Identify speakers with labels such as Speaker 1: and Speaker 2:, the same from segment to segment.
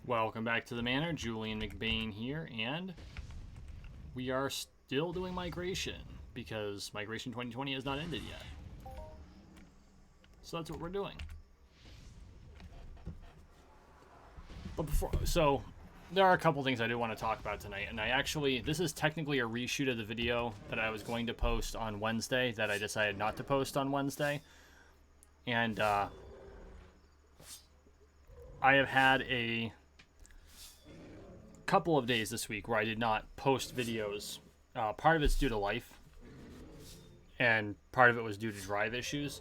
Speaker 1: Welcome back to the Manor. Julian McBain here, and we are still doing migration because Migration 2020 has not ended yet. So that's what we're doing. But so there are a couple things I do want to talk about tonight, and this is technically a reshoot of the video that I was going to post on Wednesday that I decided not to post on Wednesday. And I have had a couple of days this week where I did not post videos. Part of it's due to life, and part of it was due to drive issues,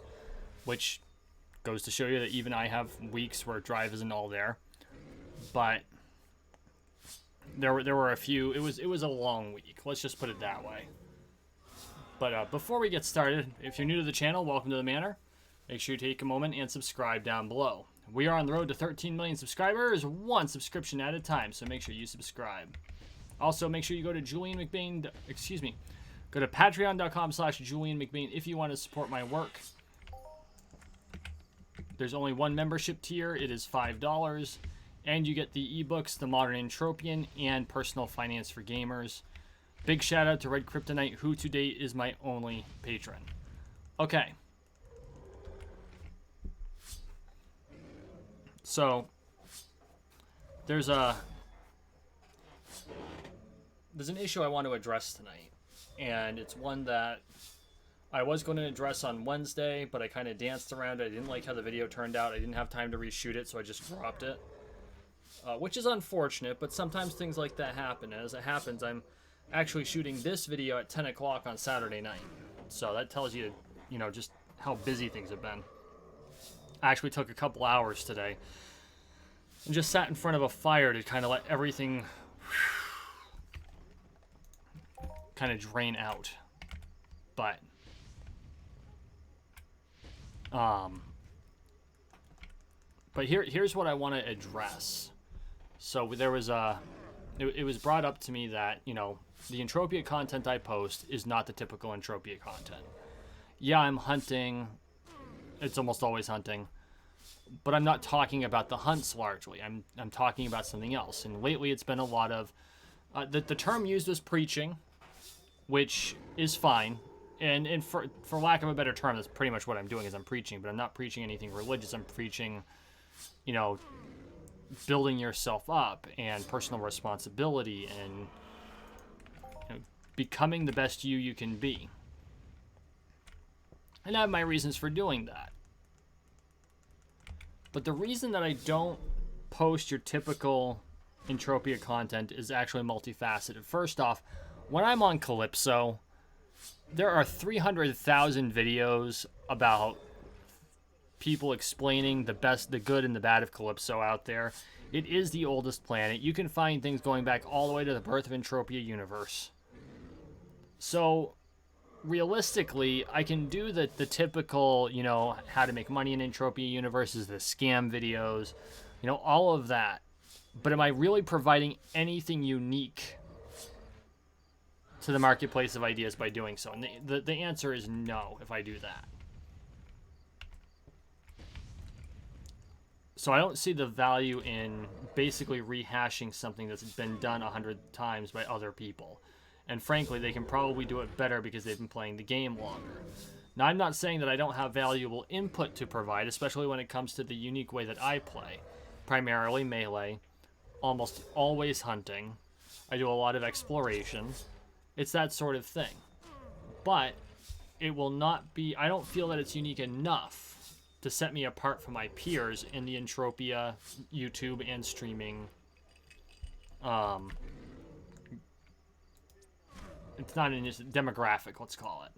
Speaker 1: which goes to show you that even I have weeks where drive isn't all there. But there were a few. It was a long week. Let's just put it that way. But before we get started, if you're new to the channel, welcome to the Manor. Make sure you take a moment and subscribe down below. We are on the road to 13 million subscribers, one subscription at a time, so make sure you subscribe. Also, make sure you go to go to patreon.com/JulianMcBain if you want to support my work. There's only one membership tier. It is $5, and you get the ebooks, The Modern Entropian, and Personal Finance for Gamers. Big shout out to Red Kryptonite, who to date is my only patron. Okay. So, there's an issue I want to address tonight, and it's one that I was going to address on Wednesday, but I kind of danced around it. I didn't like how the video turned out. I didn't have time to reshoot it, so I just dropped it, which is unfortunate, but sometimes things like that happen. As it happens, I'm actually shooting this video at 10 o'clock on Saturday night, so that tells you, just how busy things have been. I actually took a couple hours today and just sat in front of a fire to kind of let everything kind of drain out. But here's what I want to address. So there was it was brought up to me that, the Entropia content I post is not the typical Entropia content. Yeah, I'm hunting. It's almost always hunting. But I'm not talking about the hunts largely. I'm talking about something else. And lately it's been a lot of... the term used was preaching, which is fine. And for lack of a better term, that's pretty much what I'm doing is I'm preaching. But I'm not preaching anything religious. I'm preaching, building yourself up and personal responsibility and becoming the best you can be. And I have my reasons for doing that. But the reason that I don't post your typical Entropia content is actually multifaceted. First off, when I'm on Calypso, there are 300,000 videos about people explaining the good, and the bad of Calypso out there. It is the oldest planet. You can find things going back all the way to the birth of Entropia universe. So realistically, I can do the typical, how to make money in Entropia universes, the scam videos, all of that. But am I really providing anything unique to the marketplace of ideas by doing so? And the answer is no if I do that. So I don't see the value in basically rehashing something that's been done 100 times by other people. And frankly, they can probably do it better because they've been playing the game longer. Now, I'm not saying that I don't have valuable input to provide, especially when it comes to the unique way that I play. Primarily melee, almost always hunting. I do a lot of exploration. It's that sort of thing. But it will not be... I don't feel that it's unique enough to set me apart from my peers in the Entropia, YouTube, and streaming it's not in this demographic, let's call it.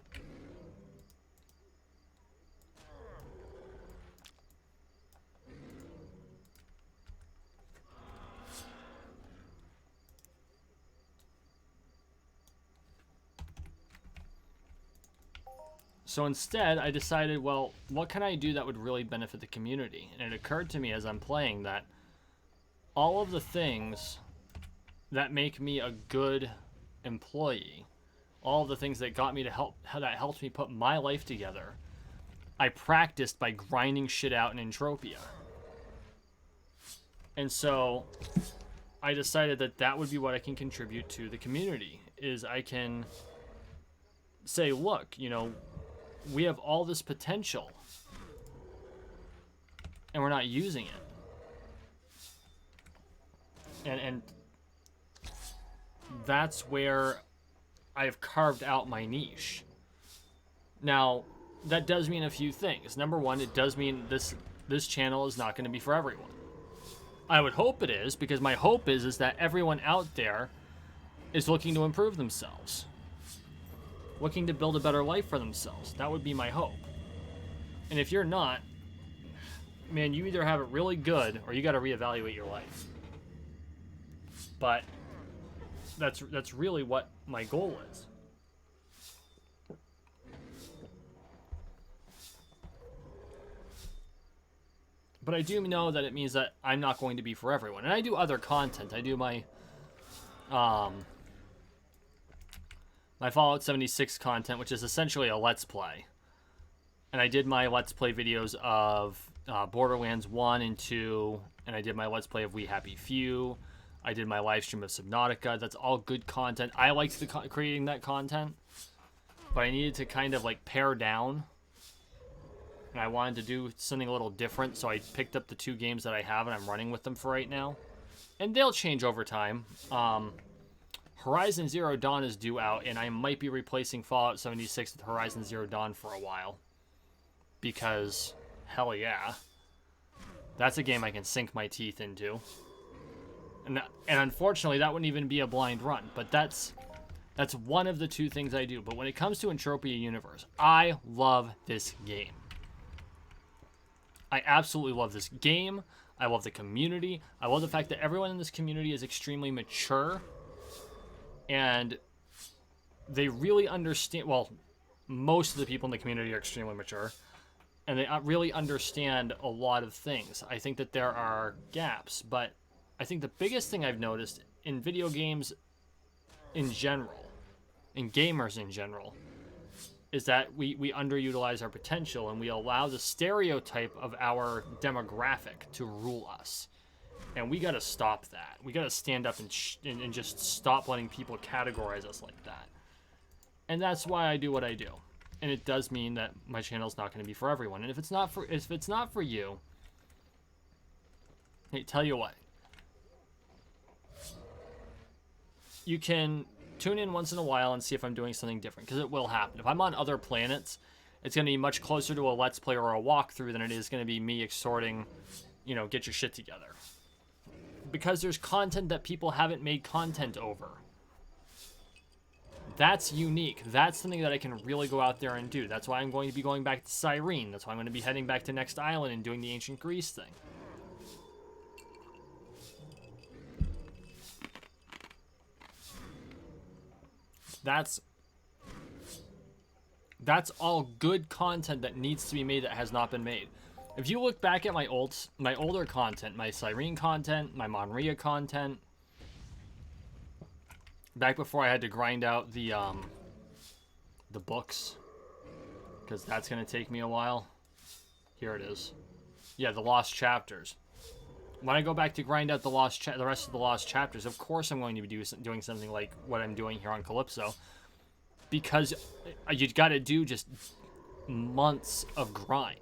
Speaker 1: So instead, I decided, well, what can I do that would really benefit the community? And it occurred to me as I'm playing that all of the things that make me a good employee, all of the things that got me to that helped me put my life together, I practiced by grinding shit out in Entropia. And so I decided that that would be what I can contribute to the community, is I can say, look, you know, we have all this potential and we're not using it. And that's where I've carved out my niche. Now, that does mean a few things. Number one, it does mean this channel is not going to be for everyone. I would hope it is, because my hope is that everyone out there is looking to improve themselves, looking to build a better life for themselves. That would be my hope. And if you're not, man, you either have it really good or you got to reevaluate your life. But that's really what my goal is. But I do know that it means that I'm not going to be for everyone. And I do other content. I do my my Fallout 76 content, which is essentially a Let's Play. And I did my Let's Play videos of Borderlands 1 and 2. And I did my Let's Play of We Happy Few. I did my live stream of Subnautica. That's all good content. I liked creating that content. But I needed to kind of like pare down. And I wanted to do something a little different, so I picked up the 2 games that I have, and I'm running with them for right now. And they'll change over time. Horizon Zero Dawn is due out, and I might be replacing Fallout 76 with Horizon Zero Dawn for a while. Because, hell yeah. That's a game I can sink my teeth into. And unfortunately, that wouldn't even be a blind run. But that's one of the 2 things I do. But when it comes to Entropia Universe, I love this game. I absolutely love this game. I love the community. I love the fact that everyone in this community is extremely mature. And they really understand... Well, most of the people in the community are extremely mature. And they really understand a lot of things. I think that there are gaps. But I think the biggest thing I've noticed in video games in general, in gamers in general, is that we underutilize our potential and we allow the stereotype of our demographic to rule us. And we got to stop that. We got to stand up and just stop letting people categorize us like that. And that's why I do what I do. And it does mean that my channel's not going to be for everyone. And if it's not for you, hey, tell you what. You can tune in once in a while and see if I'm doing something different, because it will happen. If I'm on other planets, it's going to be much closer to a Let's Play or a walkthrough than it is going to be me exhorting, you know, get your shit together. Because there's content that people haven't made content over. That's unique. That's something that I can really go out there and do. That's why I'm going to be going back to Cyrene. That's why I'm going to be heading back to Next Island and doing the Ancient Greece thing. That's all good content that needs to be made that has not been made. If you look back at my older content, my Cyrene content, my Monria content, back before I had to grind out the books, because that's gonna take me a while. Here it is. Yeah, the Lost Chapters. When I go back to grind out the rest of the Lost Chapters, of course I'm going to be doing something like what I'm doing here on Calypso, because you got to do just months of grind.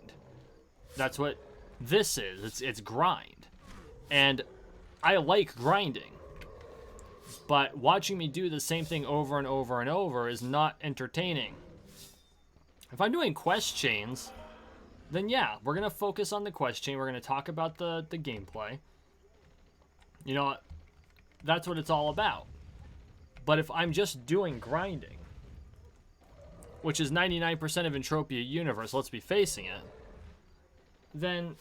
Speaker 1: That's what this is. It's grind, and I like grinding. But watching me do the same thing over and over and over is not entertaining. If I'm doing quest chains, then yeah, we're going to focus on the quest chain. We're going to talk about the gameplay. You know, that's what it's all about. But if I'm just doing grinding, which is 99% of Entropia Universe, let's be facing it, then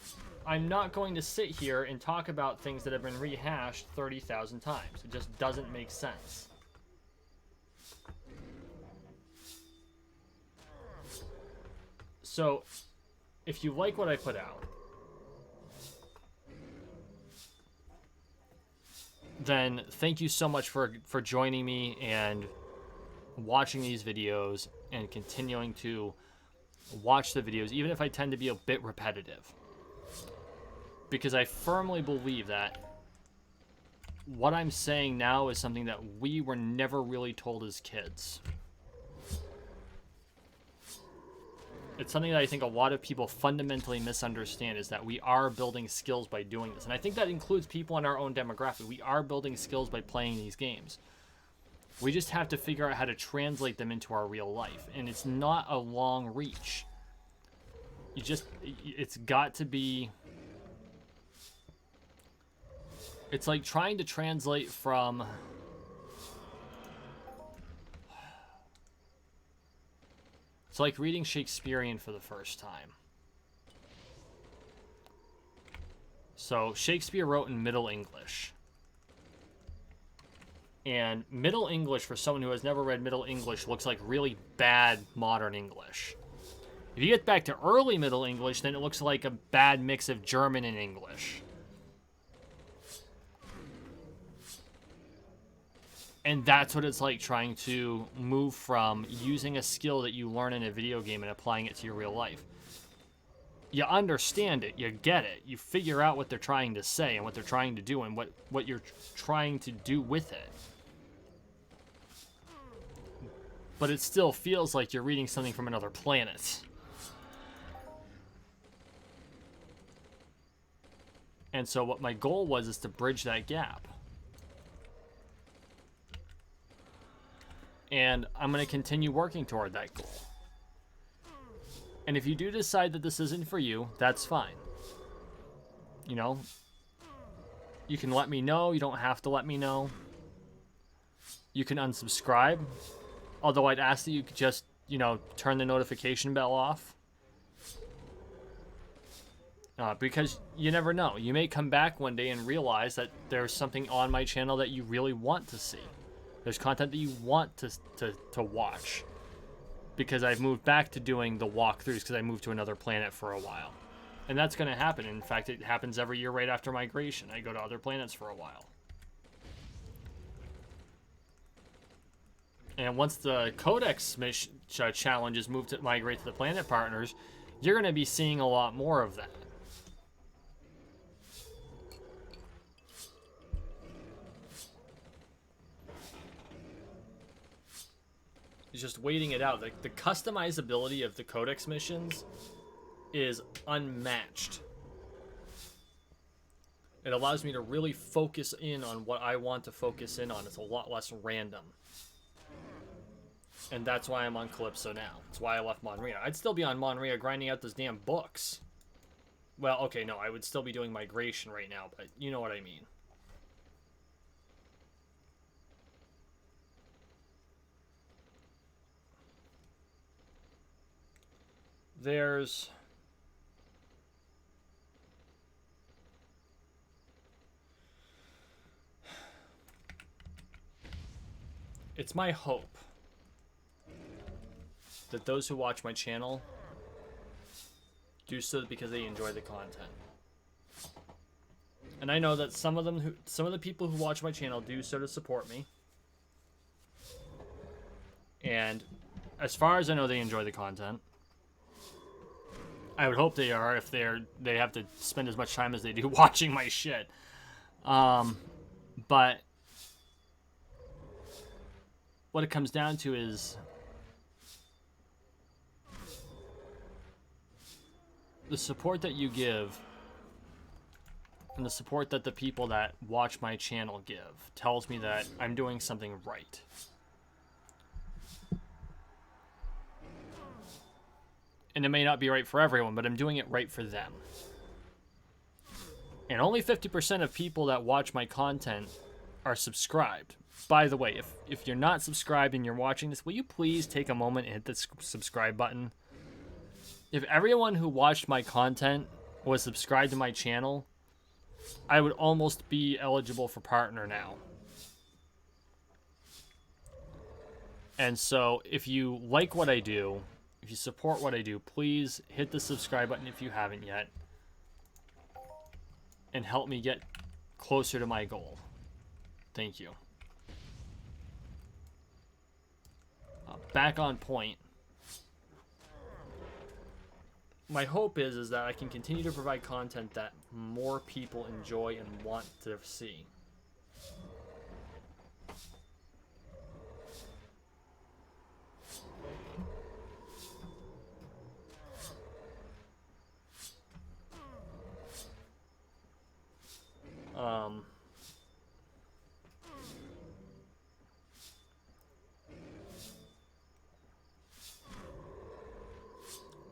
Speaker 1: I'm not going to sit here and talk about things that have been rehashed 30,000 times. It just doesn't make sense. So, if you like what I put out, then thank you so much for joining me and watching these videos and continuing to watch the videos, even if I tend to be a bit repetitive. Because I firmly believe that what I'm saying now is something that we were never really told as kids. It's something that I think a lot of people fundamentally misunderstand, is that we are building skills by doing this. And I think that includes people in our own demographic. We are building skills by playing these games. We just have to figure out how to translate them into our real life. And it's not a long reach. It's got to be... It's like trying to translate from... It's like reading Shakespearean for the first time. So, Shakespeare wrote in Middle English. And Middle English, for someone who has never read Middle English, looks like really bad modern English. If you get back to early Middle English, then it looks like a bad mix of German and English. And that's what it's like trying to move from using a skill that you learn in a video game and applying it to your real life. You understand it, you get it, you figure out what they're trying to say and what they're trying to do and what you're trying to do with it. But it still feels like you're reading something from another planet. And so what my goal was is to bridge that gap. And I'm going to continue working toward that goal. And if you do decide that this isn't for you, that's fine. You know, you can let me know. You don't have to let me know. You can unsubscribe. Although I'd ask that you could just, you know, turn the notification bell off. Because you never know. You may come back one day and realize that there's something on my channel that you really want to see. There's content that you want to watch. Because I've moved back to doing the walkthroughs because I moved to another planet for a while. And that's going to happen. In fact, it happens every year right after migration. I go to other planets for a while. And once the Codex challenges move to migrate to the planet partners, you're going to be seeing a lot more of that. Just waiting it out. The customizability of the Codex missions is unmatched. It allows me to really focus in on what I want to focus in on. It's a lot less random. And that's why I'm on Calypso now. That's why I left Monria. I'd still be on Monria grinding out those damn books. Well, okay, no, I would still be doing migration right now, but you know what I mean. There's... It's my hope that those who watch my channel do so because they enjoy the content. And I know that some of the people who watch my channel do so to support me. And as far as I know, they enjoy the content. I would hope they are if they have to spend as much time as they do watching my shit. But what it comes down to is the support that you give and the support that the people that watch my channel give tells me that I'm doing something right. And it may not be right for everyone, but I'm doing it right for them. And only 50% of people that watch my content are subscribed. By the way, if you're not subscribed and you're watching this, will you please take a moment and hit the subscribe button? If everyone who watched my content was subscribed to my channel, I would almost be eligible for partner now. And so, if you like what I do, if you support what I do, please hit the subscribe button if you haven't yet. And help me get closer to my goal. Thank you. Back on point. my hope is that I can continue to provide content that more people enjoy and want to see.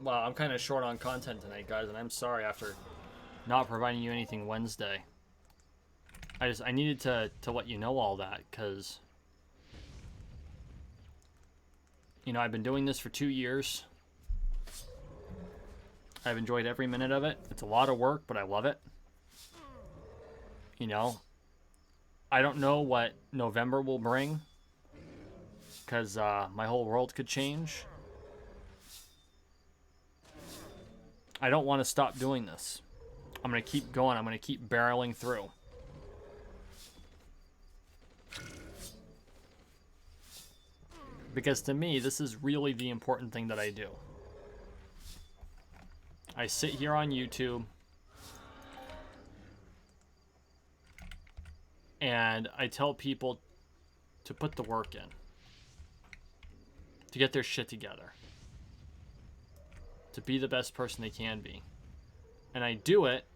Speaker 1: Wow, I'm kind of short on content tonight, guys, and I'm sorry after not providing you anything Wednesday. I needed to let you know all that, because, you know, I've been doing this for 2 years. I've enjoyed every minute of it. It's a lot of work, but I love it. You know, I don't know what November will bring, because my whole world could change. I don't want to stop doing this. I'm going to keep going. I'm going to keep barreling through. Because to me, this is really the important thing that I do. I sit here on YouTube and I tell people to put the work in, to get their shit together, to be the best person they can be. And I do it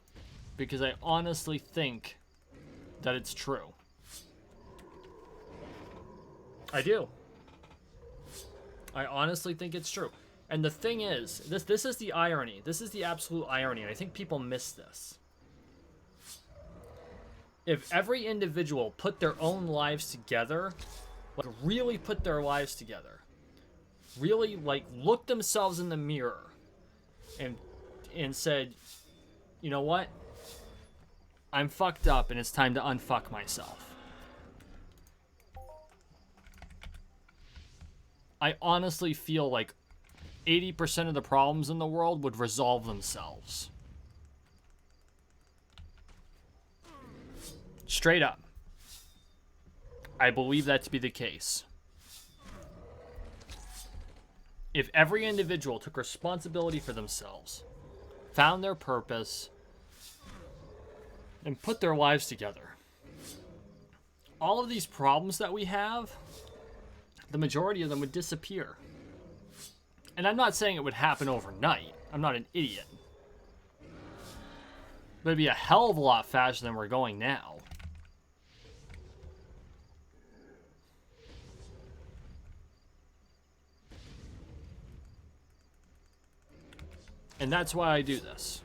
Speaker 1: because I honestly think that it's true. I do. I honestly think it's true. And the thing is, this is the irony. This is the absolute irony, and I think people miss this. If every individual put their own lives together, like really put their lives together, really like looked themselves in the mirror and said, you know what? I'm fucked up and it's time to unfuck myself. I honestly feel like 80% of the problems in the world would resolve themselves. Straight up. I believe that to be the case. If every individual took responsibility for themselves, found their purpose, and put their lives together, all of these problems that we have, the majority of them would disappear. And I'm not saying it would happen overnight. I'm not an idiot. But it'd be a hell of a lot faster than we're going now. And that's why I do this.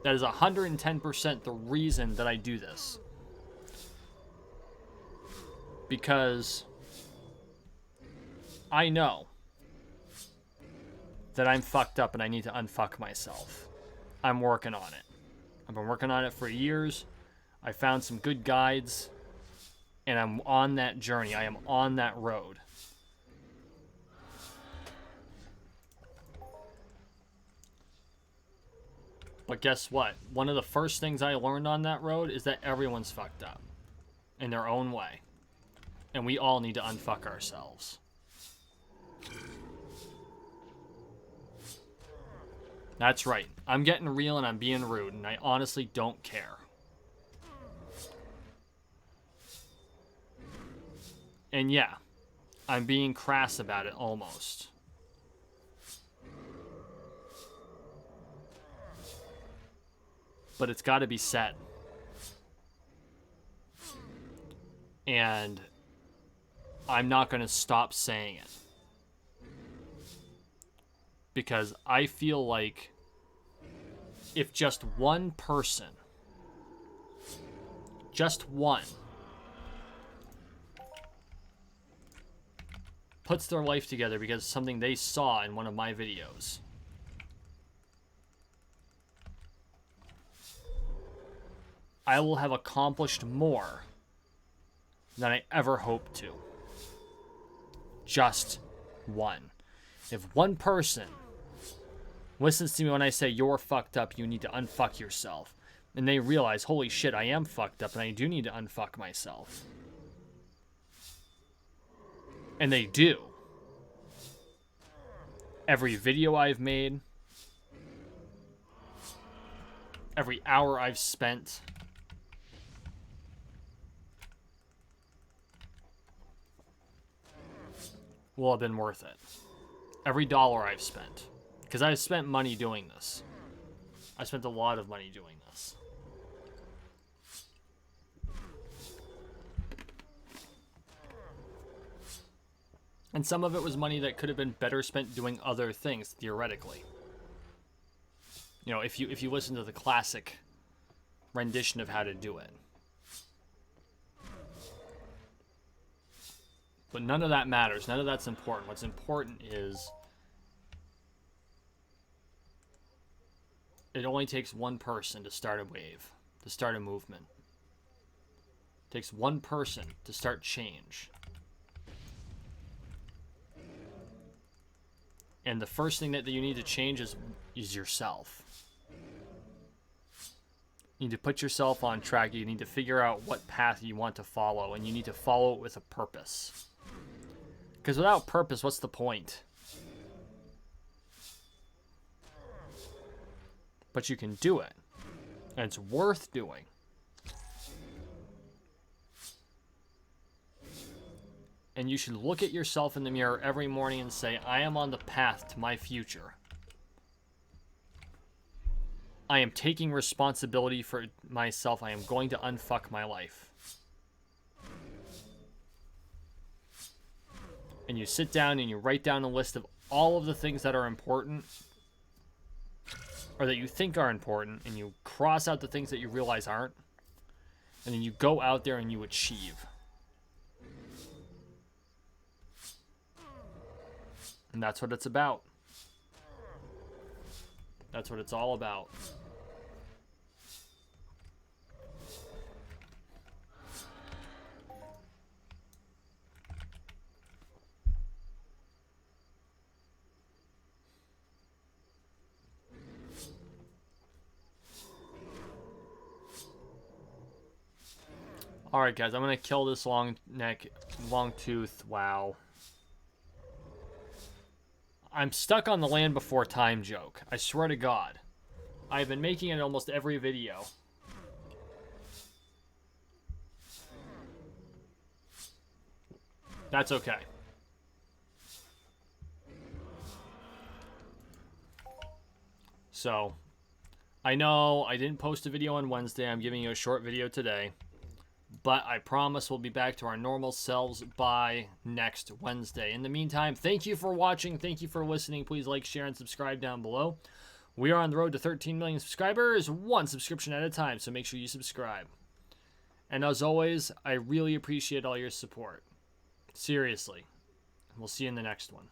Speaker 1: That is 110% the reason that I do this. Because I know that I'm fucked up and I need to unfuck myself. I'm working on it. I've been working on it for years. I found some good guides, and I'm on that journey. I am on that road. But guess what? One of the first things I learned on that road is that everyone's fucked up in their own way. And we all need to unfuck ourselves. That's right. I'm getting real and I'm being rude, and I honestly don't care. And yeah, I'm being crass about it almost. But it's got to be said. And I'm not going to stop saying it. Because I feel like if just one person, just one, puts their life together because of something they saw in one of my videos, I will have accomplished more than I ever hoped to. Just one. If one person listens to me when I say you're fucked up, you need to unfuck yourself, and they realize, holy shit, I am fucked up and I do need to unfuck myself, and they do. Every video I've made, every hour I've spent will have been worth it. Every dollar I've spent. Because I've spent money doing this. I spent a lot of money doing this. And some of it was money that could have been better spent doing other things, theoretically. You know, if you listen to the classic rendition of how to do it. But none of that matters. None of that's important. What's important is it only takes one person to start a wave, to start a movement. It takes one person to start change. And the first thing that you need to change is yourself. You need to put yourself on track. You need to figure out what path you want to follow, and you need to follow it with a purpose. Because without purpose, what's the point? But you can do it. And it's worth doing. And you should look at yourself in the mirror every morning and say, I am on the path to my future. I am taking responsibility for myself. I am going to unfuck my life. And you sit down and you write down a list of all of the things that are important, or that you think are important, and you cross out the things that you realize aren't, and then you go out there and you achieve. And that's what it's about. That's what it's all about. Alright guys, I'm gonna kill this long tooth. Wow. I'm stuck on the land before time joke. I swear to God. I've been making it almost every video. That's okay. So, I know I didn't post a video on Wednesday. I'm giving you a short video today. But I promise we'll be back to our normal selves by next Wednesday. In the meantime, thank you for watching. Thank you for listening. Please like, share, and subscribe down below. We are on the road to 13 million subscribers, one subscription at a time, so make sure you subscribe. And as always, I really appreciate all your support. Seriously. We'll see you in the next one.